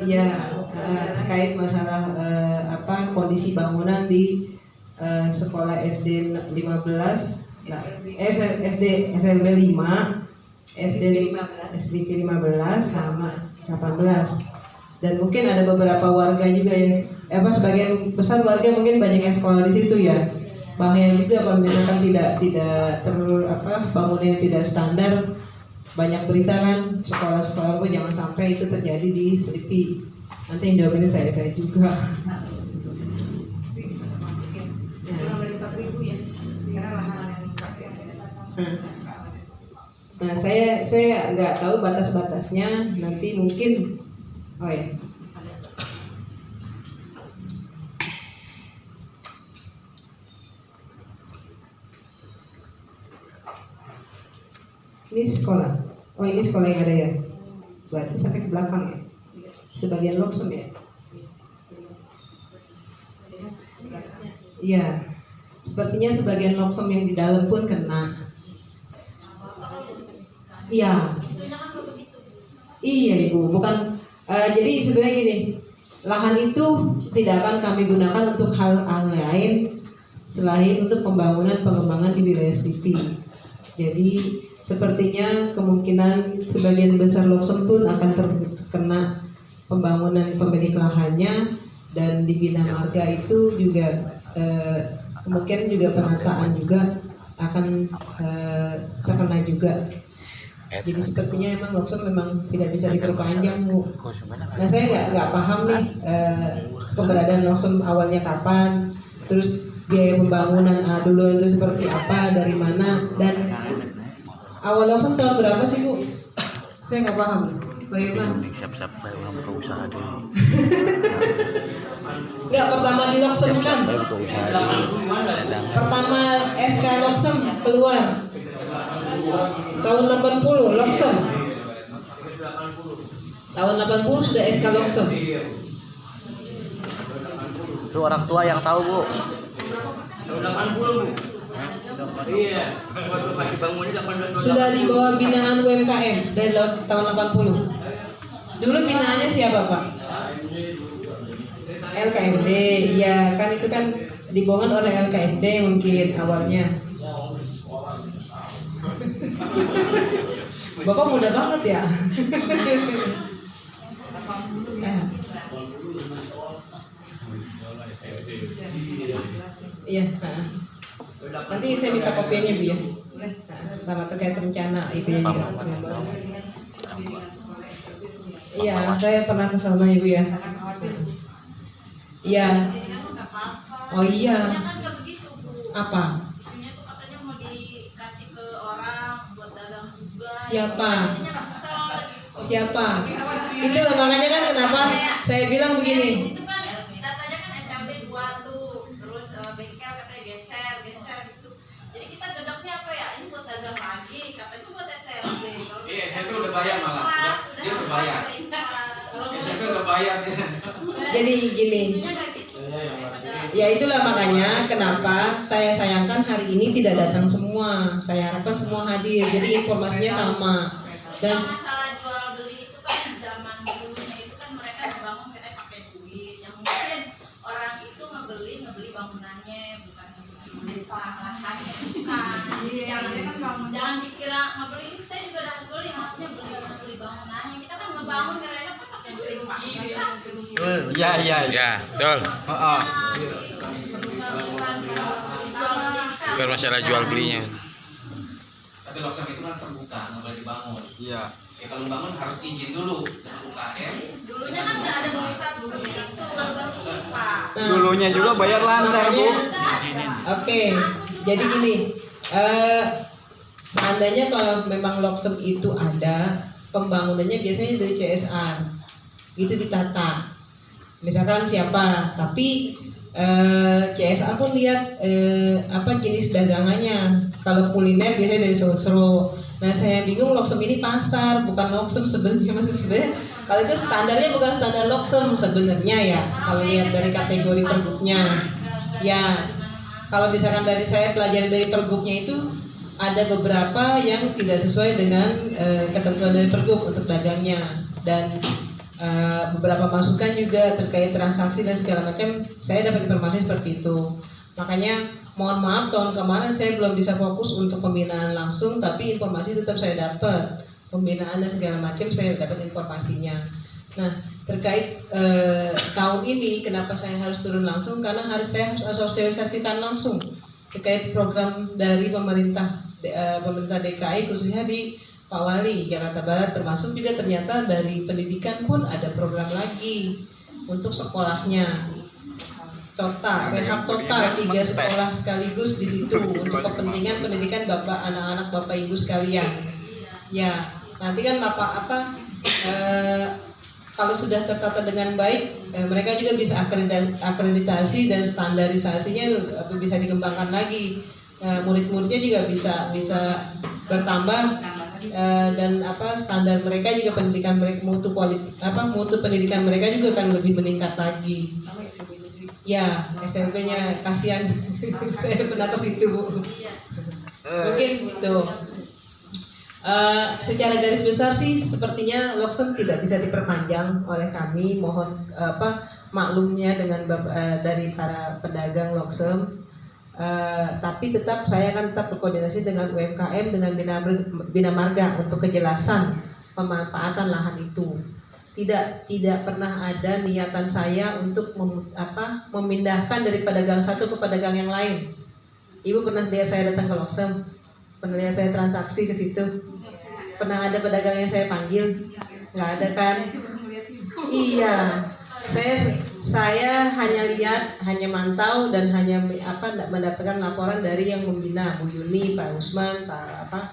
Ya, terkait masalah kondisi bangunan di sekolah SD 15, SD SLB 5, SDP 15 sama 18. Dan mungkin ada beberapa warga juga yang sebagian besar warga mungkin banyak yang sekolah di situ ya. Bahaya juga kalau misalkan tidak bangunnya tidak standar. Banyak berita kan sekolah-sekolah pun jangan sampai itu terjadi di Selipi. Nanti yang jawabin saya juga. Nah, saya nggak tahu batas-batasnya. Nanti mungkin ini sekolah. Ini sekolah yang ada ya. Berarti sampai ke belakang ya. Sebagian loksem ya. Iya. Sepertinya sebagian loksem yang di dalam pun kena. Iya. Iya Ibu, bukan. Jadi sebenarnya gini, lahan itu tidak akan kami gunakan untuk hal lain selain untuk pengembangan di wilayah Selipi. Jadi sepertinya kemungkinan sebagian besar loksem pun akan terkena pembangunan pemilik lahannya, dan di Bina Marga itu juga kemungkinan juga penataan juga akan terkena juga. Jadi sepertinya emang loksem memang tidak bisa diperpanjang, Bu. Nah, saya nggak paham nih keberadaan loksem awalnya kapan, terus biaya pembangunan dulu itu seperti apa, dari mana, dan awal loksem tahun berapa sih, Bu? Saya nggak paham. Bagaimana? Siap-siap buka usaha dulu. Nggak, pertama di loksem kan? Buka usaha dulu. Pertama SK loksem keluar tahun 80 loksem. Tahun 80 sudah SK loksem. Itu orang tua yang tahu, Bu. Tahun 80, Bu. Iya, waktu masih bangunnya 18. Sudah di bawah binaan UMKM dari tahun 80. Dulu binaannya siapa, Pak? LKMD, ya kan, itu kan dibangun oleh LKMD mungkin awalnya. Bapak muda banget ya. Iya. Nanti saya minta kopiannya, Bu ya. Sama terkait rencana itu ya juga. Iya, saya pernah ke sana, Ibu ya. Iya. Oh iya. Apa? Siapa? Itu loh, makanya kan kenapa saya bilang begini. Datanya kan SLB 2 tuh, terus bengkel katanya geser gitu. Jadi kita gedoknya apa ya? Ini buat dagang lagi, katanya itu buat SLB. Iya, SLB udah bayar malah. Dia udah bayar. SLB udah bayar dia. Jadi gini. Ya itulah makanya kenapa saya sayangkan hari ini tidak datang semua. Saya harapkan semua hadir. Jadi informasinya sama. Dan masalah jual beli itu kan zaman dulunya itu kan mereka ngebangun katanya pakai duit. Yang mungkin orang itu ngebeli bangunannya, bukan ngebeli lahannya. Jangan dikira ngebeli. Saya juga udah beli, maksudnya beli bangunannya. Kita kan ngebangun karena kan pakai duit Iya, betul. Bukan masalah jual belinya. Tapi loksem itu kan terbuka, nggak boleh dibangun. Iya. Kalau bangun harus izin dulu dari UKM. Dulunya kan nggak ada berita seperti itu, Pak. Dulunya juga bayar lancar, Bu. Oke, jadi gini, seandainya kalau memang loksem itu ada, pembangunannya biasanya dari CSR, itu ditata. Misalkan siapa, tapi CSR pun lihat apa jenis dagangannya. Kalau kuliner biasanya dari Sosro. Nah, saya bingung, loksem ini pasar, bukan loksem sebenarnya. Sebenarnya kalau itu standarnya bukan standar loksem sebenarnya ya. Kalau lihat dari kategori pergubnya, ya. Kalau misalkan dari saya pelajari dari pergubnya itu ada beberapa yang tidak sesuai dengan ketentuan dari pergub untuk dagangnya, dan beberapa masukan juga terkait transaksi dan segala macam. Saya dapat informasi seperti itu. Makanya mohon maaf tahun kemarin saya belum bisa fokus untuk pembinaan langsung, tapi informasi tetap saya dapat, pembinaan dan segala macam saya dapat informasinya. Nah, terkait tahun ini kenapa saya harus turun langsung, karena saya harus asosialisasikan langsung terkait program dari pemerintah DKI, khususnya di Pak Wali Jakarta Barat, termasuk juga ternyata dari pendidikan pun ada program lagi untuk sekolahnya. Total, rehab total 3 sekolah sekaligus di situ untuk kepentingan pendidikan anak-anak Bapak Ibu sekalian. Ya, nanti kan kalau sudah tertata dengan baik, mereka juga bisa akreditasi dan standarisasinya bisa dikembangkan lagi. Murid-muridnya juga bisa bertambah, dan standar mereka juga pendidikan mereka mutu pendidikan mereka juga akan lebih meningkat lagi. Ya, SMP-nya kasihan. Saya pernah ke situ, Bu. Mungkin gitu. Secara garis besar sih sepertinya Loksem tidak bisa diperpanjang oleh kami. Mohon maklumnya dari para pedagang Loksem. Tapi saya akan tetap berkoordinasi dengan UMKM, dengan Bina Marga untuk kejelasan pemanfaatan lahan itu. Tidak pernah ada niatan saya untuk memindahkan dari pedagang satu ke pedagang yang lain. Ibu pernah lihat saya datang ke Loksem? Pernah lihat saya transaksi ke situ? Pernah ada pedagang yang saya panggil? Nggak ada kan? Iya, saya hanya lihat, hanya mantau dan hanya mendapatkan laporan dari yang membina, Bu Yuni, Pak Usman, Pak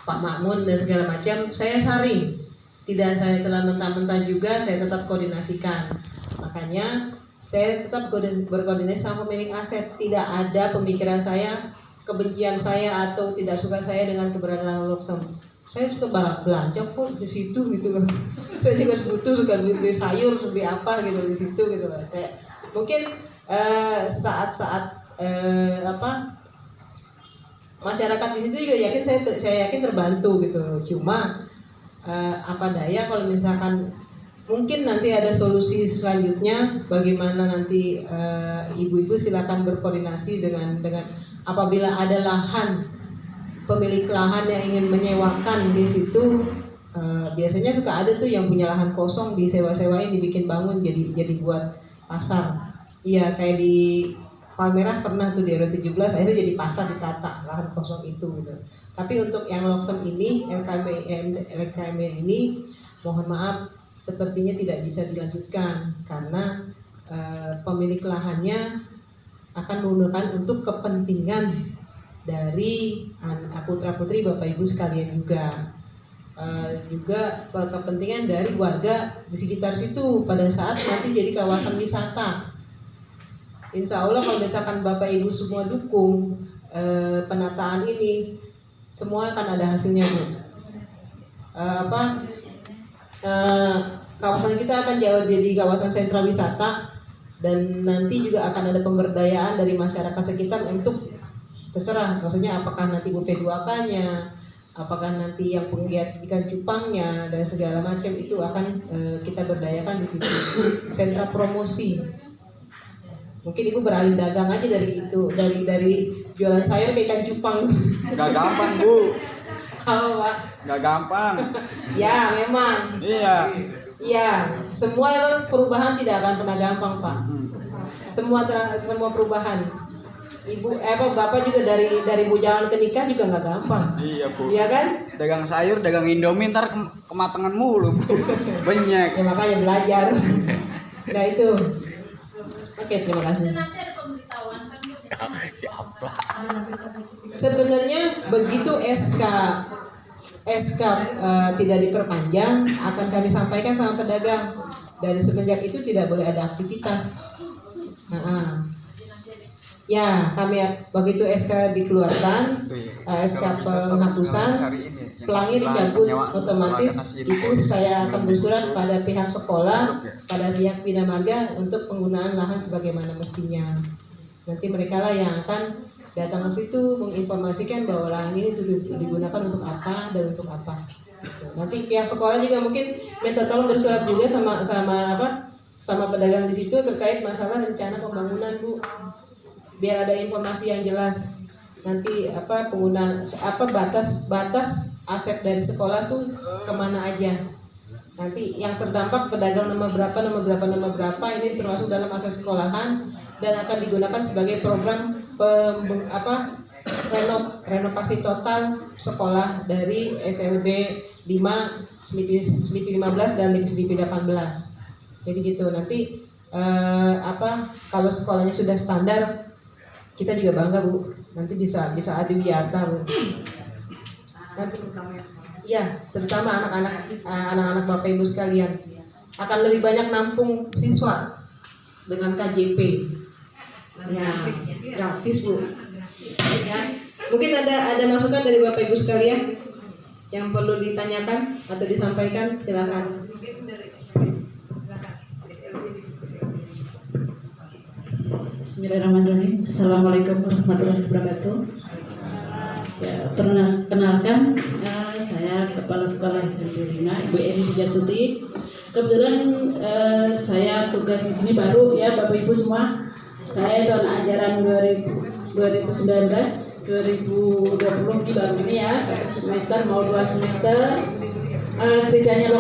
Makmun dan segala macam. Saya saring, tidak saya telah mentah-mentah juga, saya tetap koordinasikan. Makanya saya tetap berkoordinasi sama pemilik aset. Tidak ada pemikiran saya, kebencian saya atau tidak suka saya dengan keberadaan Loksem. Saya suka belanja kok di situ gitu loh. Saya juga suka beli sayur, beli apa gitu di situ gitu loh. Saya mungkin saat-saat masyarakat di situ juga saya yakin terbantu gitu loh. Cuma apa daya kalau misalkan mungkin nanti ada solusi selanjutnya, bagaimana nanti ibu-ibu silakan berkoordinasi dengan apabila ada pemilik lahan yang ingin menyewakan di situ. Biasanya suka ada tuh yang punya lahan kosong disewa-sewain, dibikin bangun jadi buat pasar. Iya, kayak di Palmerah pernah tuh di RW 17 akhirnya jadi pasar, ditata lahan kosong itu gitu. Tapi untuk yang Loksem ini, LKM ini, mohon maaf sepertinya tidak bisa dilanjutkan karena pemilik lahannya akan menggunakan untuk kepentingan dari putra-putri Bapak Ibu sekalian juga. Juga kepentingan dari warga di sekitar situ pada saat nanti jadi kawasan wisata. Insya Allah kalau misalkan Bapak Ibu semua dukung penataan ini, semua akan ada hasilnya, Bu. Kawasan kita akan jadi kawasan sentra wisata, dan nanti juga akan ada pemberdayaan dari masyarakat sekitar untuk terserah, maksudnya apakah nanti BP2K-nya, apakah nanti yang penggiat ikan cupangnya dan segala macam itu akan kita berdayakan di situ. Sentra promosi. Mungkin ibu beralih dagang aja dari itu, dari jualan sayur ke ikan cupang. Gak gampang, Bu. Apa, Pak? Gak gampang. Ya, memang. Iya. Iya, semua perubahan tidak akan pernah gampang, Pak. Semua perubahan. Bapak juga dari bujangan ke nikah juga nggak gampang. Iya, Bu. Iya kan? Dagang sayur, dagang Indomie ntar kematangan mulu, Bu. Banyak. Ya makanya belajar. Nah itu. Oke, terima kasih. Nanti ada pemberitahuan kan. Siapa? Sebenarnya begitu SK tidak diperpanjang akan kami sampaikan sama pedagang. Dari semenjak itu tidak boleh ada aktivitas. Ya, kami begitu SK dikeluarkan, SK penghapusan, pelangnya dicabut otomatis. Itu saya akan bersurat pada pihak sekolah, pada pihak Bina Marga untuk penggunaan lahan sebagaimana mestinya. Nanti mereka lah yang akan datang ke situ menginformasikan bahwa lahan ini digunakan untuk apa dan untuk apa. Gitu. Nanti pihak sekolah juga mungkin minta tolong bersurat juga sama pedagang di situ terkait masalah rencana pembangunan, Bu. Biar ada informasi yang jelas. Nanti batas aset dari sekolah tuh kemana aja. Nanti yang terdampak pedagang nama berapa ini termasuk dalam aset sekolahan dan akan digunakan sebagai program renovasi total sekolah dari SLB 5, Selipi 15 dan Selipi 18. Jadi gitu. Nanti kalau sekolahnya sudah standar, kita juga bangga, Bu. Nanti bisa adiwiyata, Bu. Nanti ya, terutama anak-anak Bapak Ibu sekalian akan lebih banyak nampung siswa dengan KJP. Ya, gratis, Bu. Ya. Mungkin ada masukan dari Bapak Ibu sekalian yang perlu ditanyakan atau disampaikan, silakan. Bismillahirrahmanirrahim. Assalamualaikum warahmatullahi wabarakatuh. Ya, perkenalkan, saya Kepala Sekolah SMP 5, Ibu Eni Pujasuti. Kebetulan saya tugas di sini baru ya Bapak Ibu semua. Saya tahun ajaran 2019-2020 ini baru ini ya, 1 semester mau 2 semester. Ceritanya